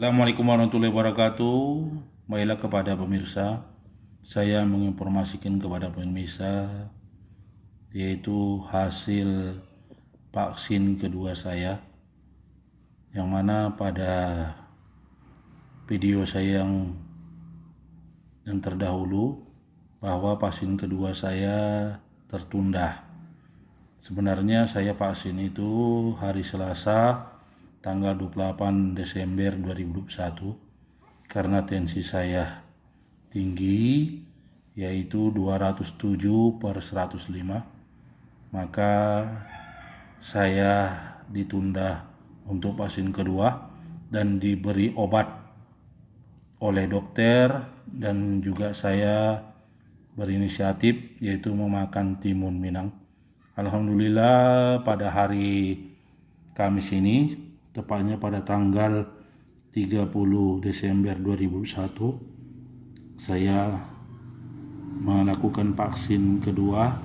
Assalamualaikum warahmatullahi wabarakatuh. Baiklah kepada pemirsa, saya menginformasikan kepada pemirsa yaitu hasil vaksin kedua saya, yang mana pada video saya yang terdahulu bahwa vaksin kedua saya tertunda. Sebenarnya saya vaksin itu hari Selasa tanggal 28 Desember 2021 karena tensi saya tinggi yaitu 207/105, maka saya ditunda untuk vaksin kedua dan diberi obat oleh dokter, dan juga saya berinisiatif yaitu memakan timun Minang. Alhamdulillah pada hari Kamis ini, tepatnya pada tanggal 30 Desember 2001, saya melakukan vaksin kedua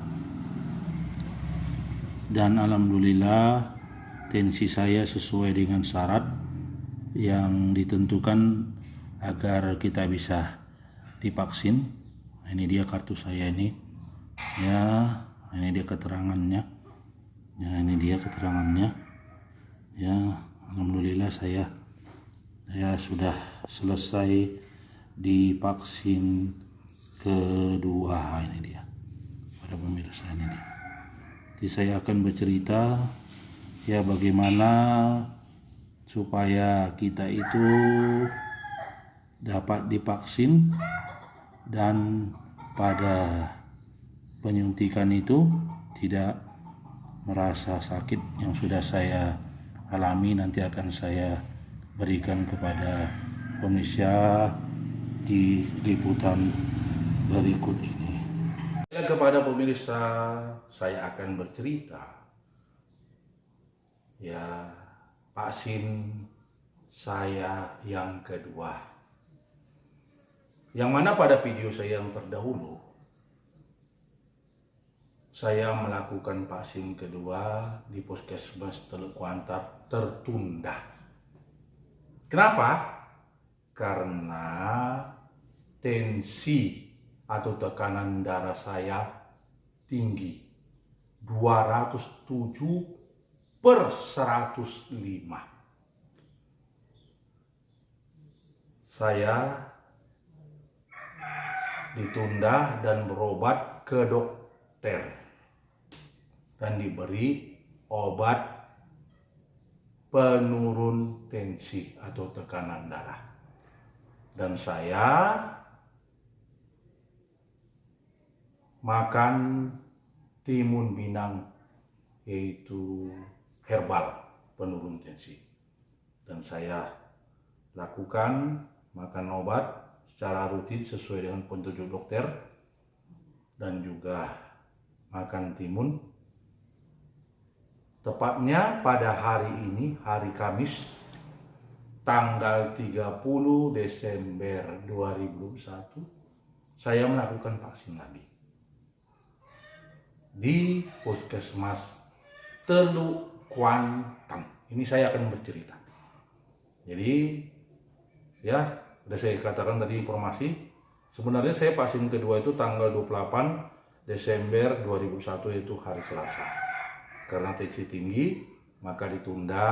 dan alhamdulillah tensi saya sesuai dengan syarat yang ditentukan agar kita bisa divaksin. Ini dia kartu saya ini. Ya, ini dia keterangannya. Ya, ini dia keterangannya. Ya, alhamdulillah saya sudah selesai divaksin kedua. Ini dia pada pemirsa ini dia. Jadi saya akan bercerita ya bagaimana supaya kita itu dapat divaksin dan pada penyuntikan itu tidak merasa sakit yang sudah saya alami. Nanti akan saya berikan kepada pemirsa di liputan berikut ini. Kepada pemirsa, saya akan bercerita ya vaksin saya yang kedua, yang mana pada video saya yang terdahulu saya melakukan vaksin kedua di Puskesmas Teluk Kuantan tertunda. Kenapa? Karena tensi atau tekanan darah saya tinggi, 207/105. Saya ditunda dan berobat ke dokter dan diberi obat penurun tensi atau tekanan darah. Dan saya makan timun Minang, yaitu herbal penurun tensi. Dan saya lakukan makan obat secara rutin sesuai dengan petunjuk dokter, dan juga makan timun. Tepatnya pada hari ini, hari Kamis, tanggal 30 Desember 2021, saya melakukan vaksin lagi di Puskesmas Teluk Kuantan. Ini saya akan bercerita. Jadi ya, sudah saya katakan tadi informasi, sebenarnya saya vaksin kedua itu tanggal 28 Desember 2001, yaitu hari Selasa. Karena tensi tinggi, maka ditunda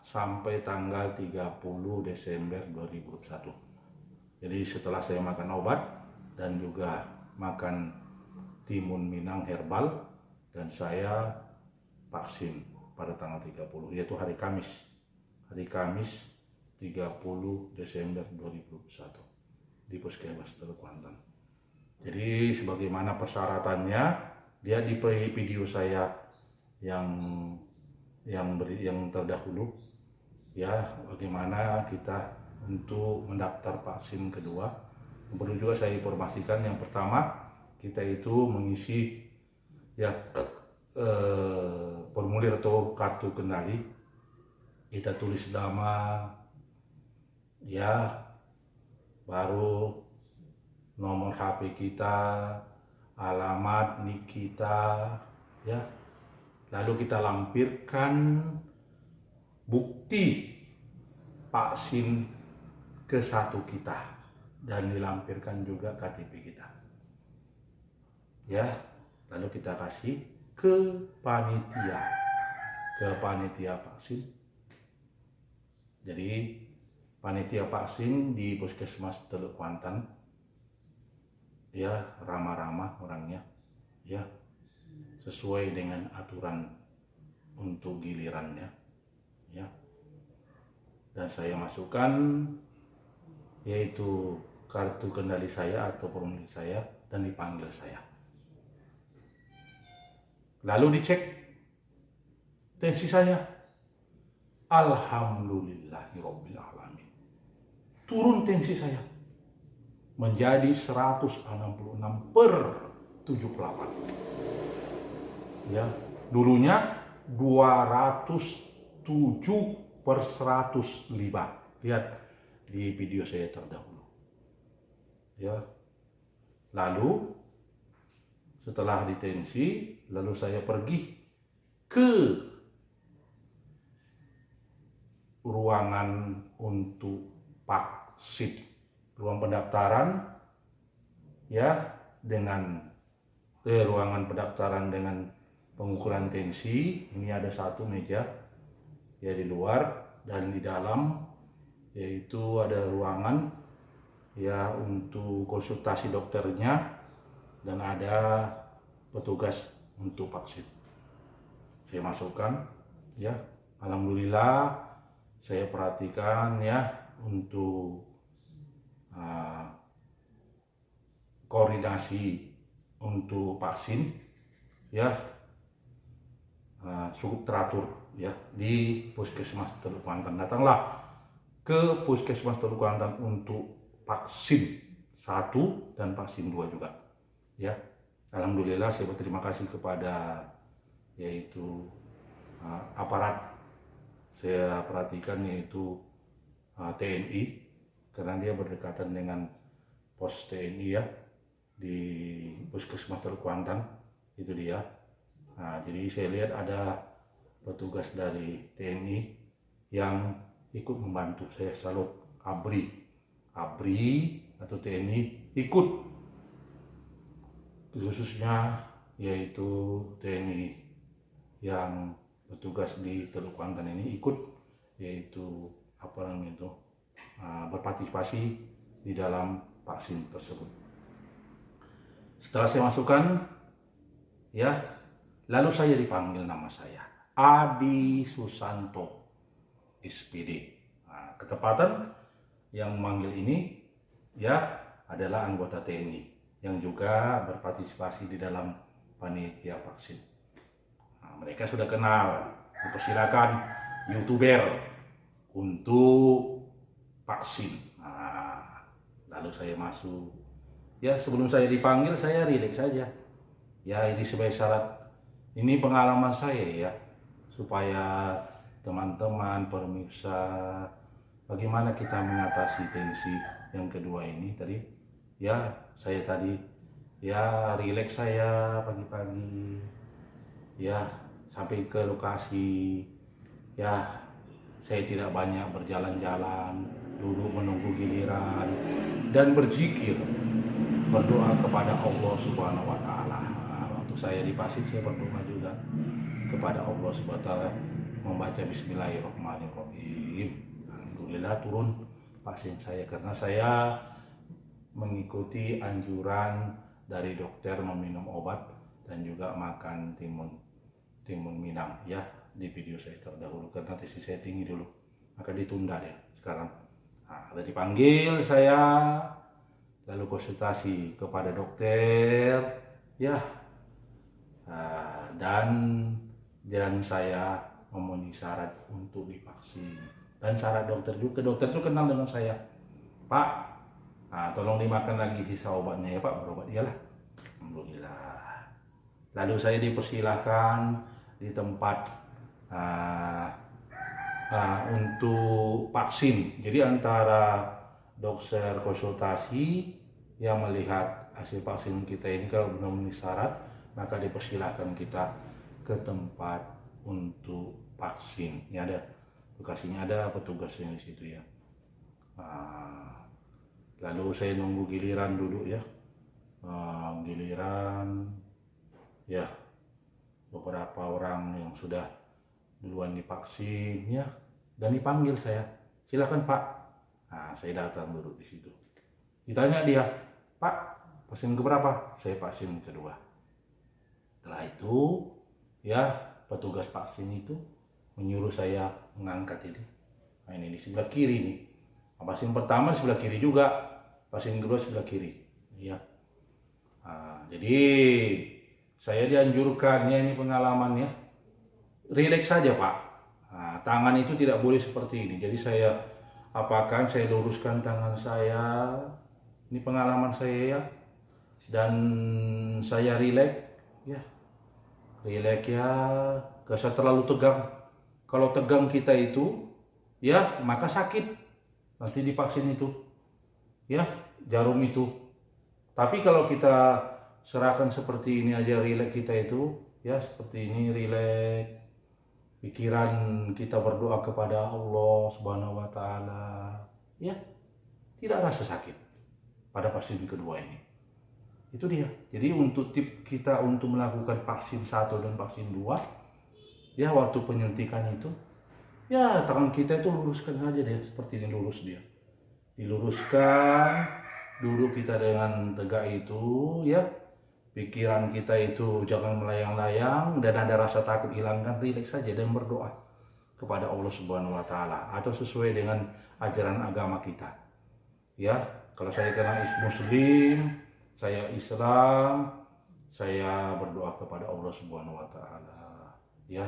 sampai tanggal 30 Desember 2021. Jadi setelah saya makan obat dan juga makan timun Minang herbal, dan saya vaksin pada tanggal 30, yaitu hari Kamis. Hari Kamis 30 Desember 2021 di Puskesmas Teluk Kuantan. Jadi sebagaimana persyaratannya, dia di video saya yang terdahulu ya, bagaimana kita untuk mendaftar vaksin kedua. Perlu juga saya informasikan, yang pertama kita itu mengisi ya formulir atau kartu kendali. Kita tulis nama ya, baru nomor HP kita, alamat, nik kita ya. Lalu kita lampirkan bukti vaksin ke-1 kita dan dilampirkan juga KTP kita. Ya, lalu kita kasih ke panitia vaksin. Jadi panitia vaksin di Puskesmas Teluk Kuantan ya ramah-ramah orangnya, ya sesuai dengan aturan untuk gilirannya, ya. Dan saya masukkan yaitu kartu kendali saya atau formulir saya dan dipanggil saya. Lalu dicek tensi saya. Alhamdulillahirabbil alamin. Turun tensi saya menjadi 166/78. Ya, dulunya 207/105. Lihat di video saya terdahulu. Ya. Lalu setelah ditensi, lalu saya pergi ke ruangan untuk vaksin, ruang pendaftaran, ya, dengan ruangan pendaftaran dengan pengukuran tensi. Ini ada satu meja ya di luar, dan di dalam yaitu ada ruangan ya untuk konsultasi dokternya, dan ada petugas untuk vaksin. Saya masukkan, ya, alhamdulillah saya perhatikan ya untuk koordinasi untuk vaksin ya cukup teratur ya di Puskesmas Teluk Kuantan. Datanglah ke Puskesmas Teluk Kuantan untuk vaksin 1 dan vaksin 2 juga. Ya, alhamdulillah saya berterima kasih kepada yaitu aparat. Saya perhatikan yaitu TNI, karena dia berdekatan dengan pos TNI ya di Puskesmas Teluk Kuantan, itu dia. Nah, jadi saya lihat ada petugas dari TNI yang ikut membantu. Saya salut, ABRI atau TNI ikut, khususnya yaitu TNI yang petugas di Teluk Kuantan ini ikut, yaitu berpartisipasi di dalam vaksin tersebut. Setelah saya masukkan, ya, lalu saya dipanggil nama saya, Adi Susanto, SPD. Nah, ketepatan yang memanggil ini, ya, adalah anggota TNI yang juga berpartisipasi di dalam panitia vaksin. Nah, mereka sudah kenal, dipersilakan YouTuber untuk vaksin. Nah, lalu saya masuk. Ya, sebelum saya dipanggil saya rileks saja. Ya, ini sebagai syarat, ini pengalaman saya ya, supaya teman-teman pemirsa bagaimana kita mengatasi tensi yang kedua ini tadi. Ya, saya tadi ya rileks saya pagi-pagi. Ya, sampai ke lokasi. Ya, saya tidak banyak berjalan-jalan, duduk menunggu giliran dan berzikir, berdoa kepada Allah Subhanahu wa taala. Waktu saya di vaksin saya berdoa juga kepada Allah Subhanahu wa taala, membaca bismillahirrahmanirrahim. Alhamdulillah turun vaksin saya, karena saya mengikuti anjuran dari dokter meminum obat dan juga makan timun Minang ya di video saya terdahulu, karena tensi saya tinggi dulu, maka ditunda ya sekarang. Nah, ada dipanggil saya, lalu konsultasi kepada dokter ya, dan saya memenuhi syarat untuk divaksin, dan syarat dokter juga. Dokter itu kenal dengan saya, Pak, tolong dimakan lagi sisa obatnya ya Pak, berobat iyalah. Alhamdulillah. Lalu saya dipersilahkan di tempat untuk vaksin. Jadi antara dokter konsultasi yang melihat hasil vaksin kita ini kalau belum memenuhi syarat, maka dipersilahkan kita ke tempat untuk vaksin. Ini ada Bekasinya ada petugasnya di situ ya. Nah, lalu saya nunggu giliran duduk ya. Giliran ya, beberapa orang yang sudah duluan divaksin ya, dan dipanggil saya, silakan Pak. Nah, saya datang duduk di situ. Ditanya dia, Pak, vaksin keberapa? Saya vaksin kedua. Setelah itu ya, petugas vaksin itu menyuruh saya mengangkat ini. Nah, ini di sebelah kiri nih. Vaksin pertama di sebelah kiri juga, vaksin kedua sebelah kiri. Ya. Nah, jadi saya dianjurkan ya, ini pengalamannya, rileks saja Pak. Nah, tangan itu tidak boleh seperti ini. Jadi saya apakan, saya luruskan tangan saya. Ini pengalaman saya ya. Dan saya rileks ya. Rileks ya, gak usah terlalu tegang. Kalau tegang kita itu ya, maka sakit nanti divaksin itu ya, jarum itu. Tapi kalau kita serahkan seperti ini aja, rileks kita itu ya, seperti ini rileks, pikiran kita berdoa kepada Allah Subhanahu wa taala ya, tidak rasa sakit pada vaksin kedua ini. Itu dia. Jadi untuk tip kita untuk melakukan vaksin 1 dan vaksin 2 ya, waktu penyuntikan itu ya, tangan kita itu luruskan saja deh, seperti ini, lurus dia. Diluruskan, duduk kita dengan tegak itu ya. Pikiran kita itu jangan melayang-layang, dan ada rasa takut hilangkan, rileks saja dan berdoa kepada Allah Subhanahu wa taala atau sesuai dengan ajaran agama kita. Ya, kalau saya karena muslim, saya Islam, saya berdoa kepada Allah Subhanahu wa taala. Ya,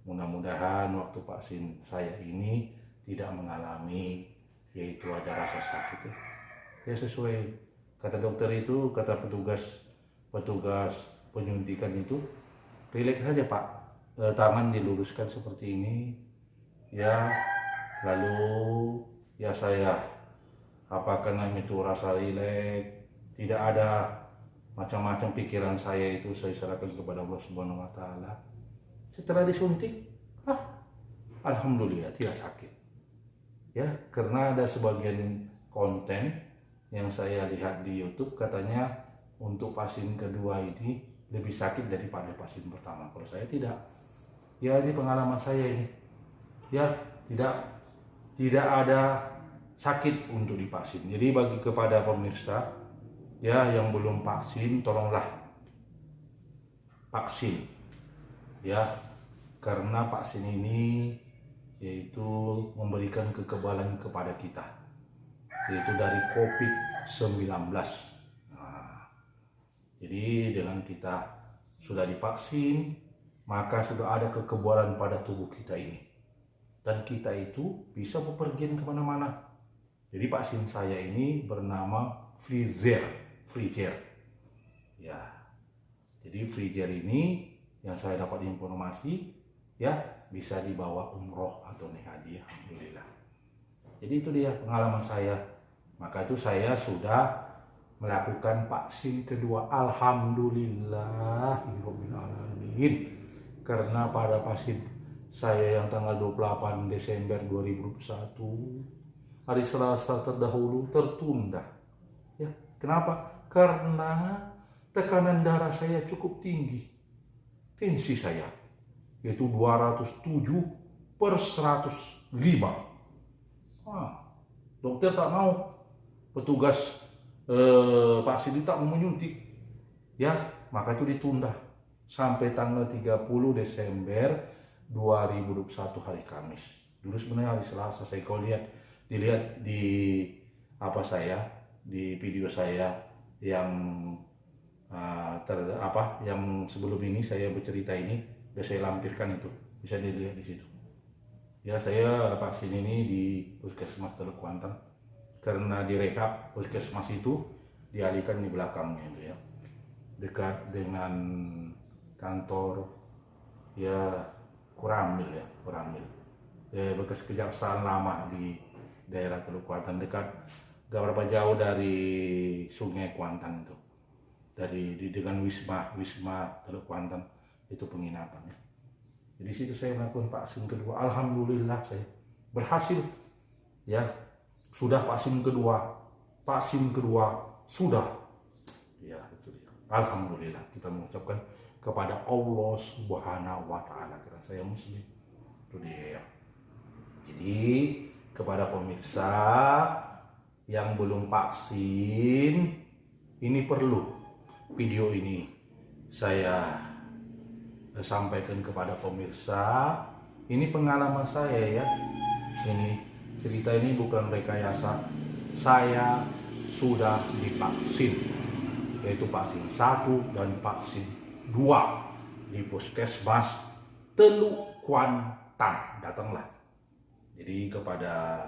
mudah-mudahan waktu vaksin saya ini tidak mengalami yaitu ada rasa sakit. Ya, sesuai kata dokter itu, kata petugas penyuntikan itu, rileks saja Pak. Tangan diluruskan seperti ini. Ya, lalu ya saya apakah itu rasa rileks, tidak ada macam-macam pikiran saya itu saya serahkan kepada Allah Subhanahu wa taala. Setelah disuntik, alhamdulillah tidak sakit. Ya, karena ada sebagian konten yang saya lihat di YouTube katanya untuk vaksin kedua ini lebih sakit daripada vaksin pertama. Kalau saya tidak. Ya, ini pengalaman saya ini. Ya, tidak ada sakit untuk divaksin. Jadi bagi kepada pemirsa ya yang belum vaksin, tolonglah vaksin ya, karena vaksin ini yaitu memberikan kekebalan kepada kita, yaitu dari COVID-19. Nah, jadi dengan kita sudah divaksin, maka sudah ada kekebalan pada tubuh kita ini, dan kita itu bisa bepergian kemana-mana. Jadi vaksin saya ini bernama Pfizer ya. Jadi Pfizer ini yang saya dapat informasi ya, bisa dibawa umroh atau naik haji, alhamdulillah. Jadi itu dia pengalaman saya. Maka itu saya sudah melakukan vaksin kedua, alhamdulillah rabbil alamin. Karena pada vaksin saya yang tanggal 28 Desember 2021 hari Selasa terdahulu tertunda. Ya, kenapa? Karena tekanan darah saya cukup tinggi. Tensi saya yaitu 207/105. Dokter tak mau, petugas vaksin tak mau menyuntik. Ya, maka itu ditunda sampai tanggal 30 Desember 2021 hari Kamis. Dulu sebenarnya hari Selasa. Saya kalau dilihat di di video saya yang yang sebelum ini saya bercerita ini, sudah saya lampirkan, itu bisa dilihat di situ. Ya, saya vaksin ini di Puskesmas Teluk Kuantan, karena direkap puskesmas itu dialihkan di belakangnya itu ya, dekat dengan kantor ya Kuramil bekas kejaksaan lama di daerah Teluk Kuantan, dekat gak berapa jauh dari Sungai Kuantan itu, dengan Wisma Teluk Kuantan itu penginapannya. Jadi situ saya melakukan vaksin kedua, alhamdulillah saya berhasil. Ya, sudah vaksin kedua sudah. Ya, itu dia. Alhamdulillah kita mengucapkan kepada Allah Subhanahu wa taala karena saya muslim. Itu dia. Jadi kepada pemirsa yang belum vaksin, ini perlu video ini saya sampaikan kepada pemirsa. Ini pengalaman saya ya. Ini cerita ini bukan rekayasa. Saya sudah divaksin, yaitu vaksin 1 dan vaksin 2 di Puskesmas Teluk Kuantan. Datanglah. Jadi kepada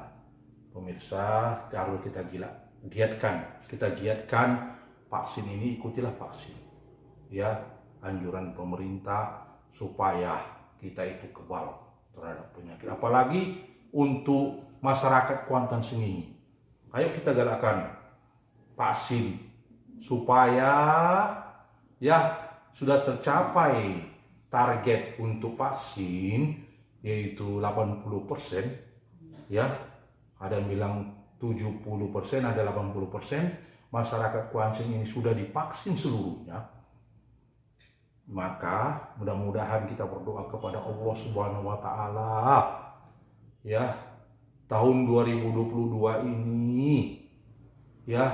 pemirsa, kalau kita giatkan vaksin ini, ikutilah vaksin. Ya, anjuran pemerintah supaya kita itu kebal terhadap penyakit. Apalagi untuk masyarakat Kuantan Sengingi. Ayo kita galakkan vaksin supaya ya sudah tercapai target untuk vaksin yaitu 80%, ya. Ada yang bilang 70%, ada 80%. Masyarakat Kuantan ini sudah divaksin seluruhnya. Maka mudah-mudahan kita berdoa kepada Allah Subhanahu wa taala ya, tahun 2022 ini ya,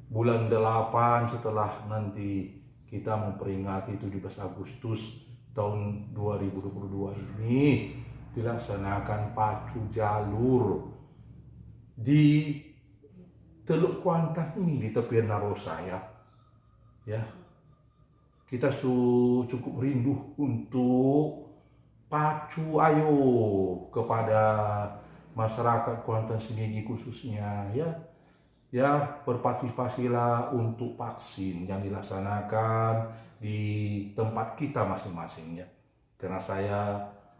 bulan 8 setelah nanti kita memperingati 17 Agustus tahun 2022 ini dilaksanakan pacu jalur di Teluk Kuantan ini, di tepian Narosa ya. Ya. Kita cukup rindu untuk pacu, ayo kepada masyarakat Kuantan Sengingi khususnya ya. Ya, berpartisipasilah untuk vaksin yang dilaksanakan di tempat kita masing-masing ya. Karena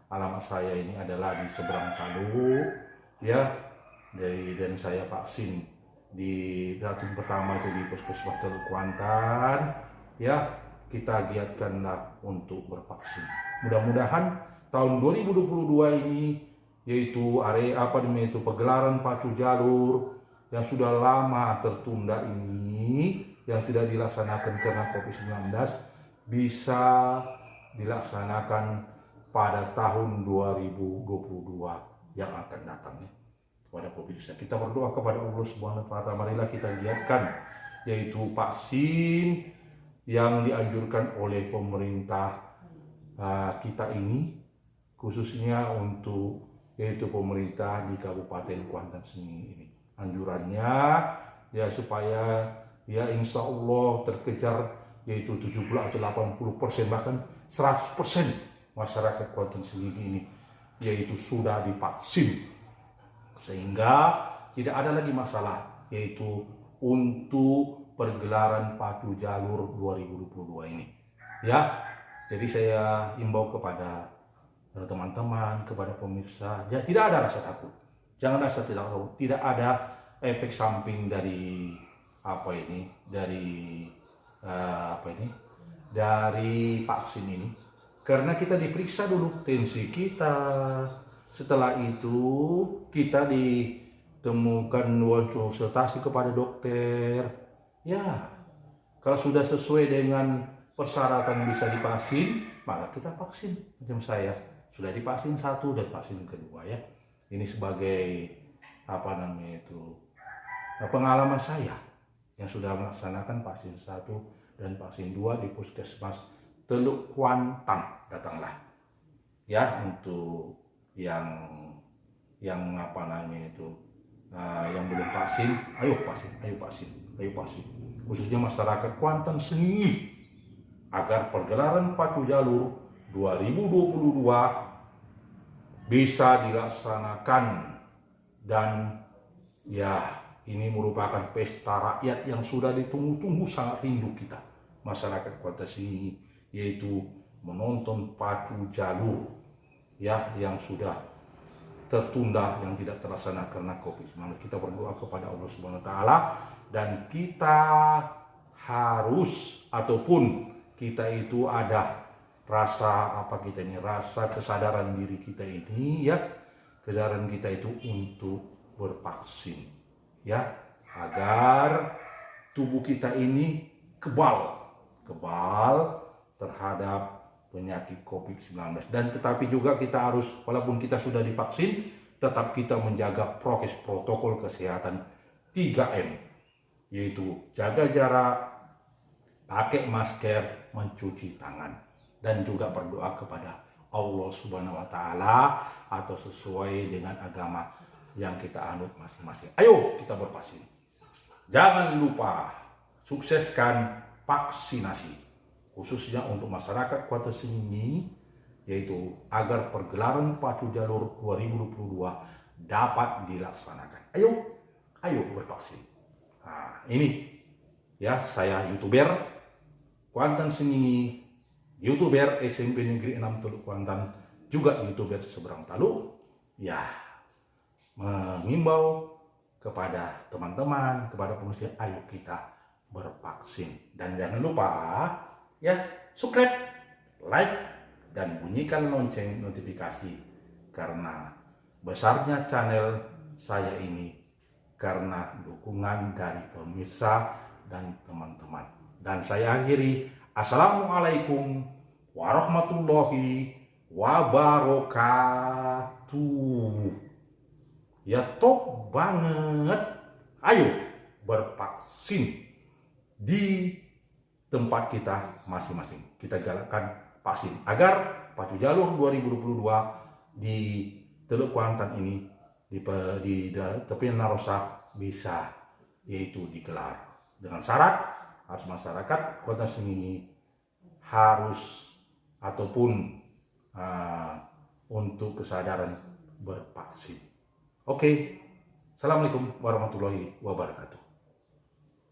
alamat saya ini adalah di seberang Taluk ya. Dan saya vaksin di tahun pertama itu di Puskesmas Teluk Kuantan ya. Kita giatkanlah untuk bervaksin. Mudah-mudahan tahun 2022 ini yaitu pegelaran pacu jalur yang sudah lama tertunda ini, yang tidak dilaksanakan karena COVID-19, bisa dilaksanakan pada tahun 2022 yang akan datang ya. Kepada pemirsa, kita berdoa kepada Allah Subhanahu wa taala. Marilah kita giatkan yaitu vaksin yang dianjurkan oleh pemerintah kita ini, khususnya untuk yaitu pemerintah di Kabupaten Kuantan Sengingi ini. Anjurannya ya supaya ya insya Allah terkejar yaitu 70 atau 80%, bahkan 100% masyarakat Kuantan Sengingi ini yaitu sudah divaksin, sehingga tidak ada lagi masalah yaitu untuk pergelaran pacu jalur 2022 ini ya. Jadi saya imbau kepada teman-teman, kepada pemirsa, ya tidak ada rasa takut, jangan rasa tidak ada efek samping dari dari vaksin ini, karena kita diperiksa dulu tensi kita, setelah itu kita ditemukan konsultasi kepada dokter. Ya, kalau sudah sesuai dengan persyaratan bisa divaksin, maka kita vaksin. Macam saya sudah divaksin 1 dan vaksin kedua ya. Ini sebagai pengalaman saya yang sudah melaksanakan vaksin 1 dan vaksin 2 di Puskesmas Teluk Kuantan. Datanglah ya untuk yang yang belum vaksin, ayo vaksin, khususnya masyarakat Kuantan Sengingi, agar pergelaran pacu jalur 2022 bisa dilaksanakan. Dan ya, ini merupakan pesta rakyat yang sudah ditunggu-tunggu, sangat rindu kita masyarakat Kuantan Sengingi, yaitu menonton pacu jalur ya yang sudah tertunda, yang tidak terlaksana karena COVID-19. Kita berdoa kepada Allah Subhanahu wa taala, dan kita harus kita itu ada rasa rasa kesadaran diri kita ini ya, kesadaran kita itu untuk bervaksin, ya, agar tubuh kita ini kebal terhadap penyakit COVID-19. Dan tetapi juga kita harus, walaupun kita sudah divaksin, tetap kita menjaga prokes, protokol kesehatan 3M, yaitu jaga jarak, pakai masker, mencuci tangan, dan juga berdoa kepada Allah Subhanahu wa Ta'ala atau sesuai dengan agama yang kita anut masing-masing. Ayo kita bervaksin. Jangan lupa sukseskan vaksinasi, khususnya untuk masyarakat Kota Sengingi, yaitu agar pergelaran Pacu Jalur 2022 dapat dilaksanakan. Ayo bervaksin. Nah, ini ya, saya YouTuber Kuantan Sengingi, YouTuber SMP Negeri 6 Teluk Kuantan, juga YouTuber Seberang Taluk, ya, mengimbau kepada teman-teman, kepada pengungsi, ayo kita bervaksin. Dan jangan lupa ya, subscribe, like, dan bunyikan lonceng notifikasi, karena besarnya channel saya ini karena dukungan dari pemirsa dan teman-teman. Dan saya akhiri, assalamualaikum warahmatullahi wabarakatuh. Ya, top banget. Ayo bervaksin di tempat kita masing-masing. Kita galakkan vaksin agar Pacu Jalur 2022 di Teluk Kuantan ini, di tepi Narosa, bisa yaitu digelar. Dengan syarat harus masyarakat Kota Sengingi harus ataupun untuk kesadaran bervaksin. Oke, assalamualaikum warahmatullahi wabarakatuh.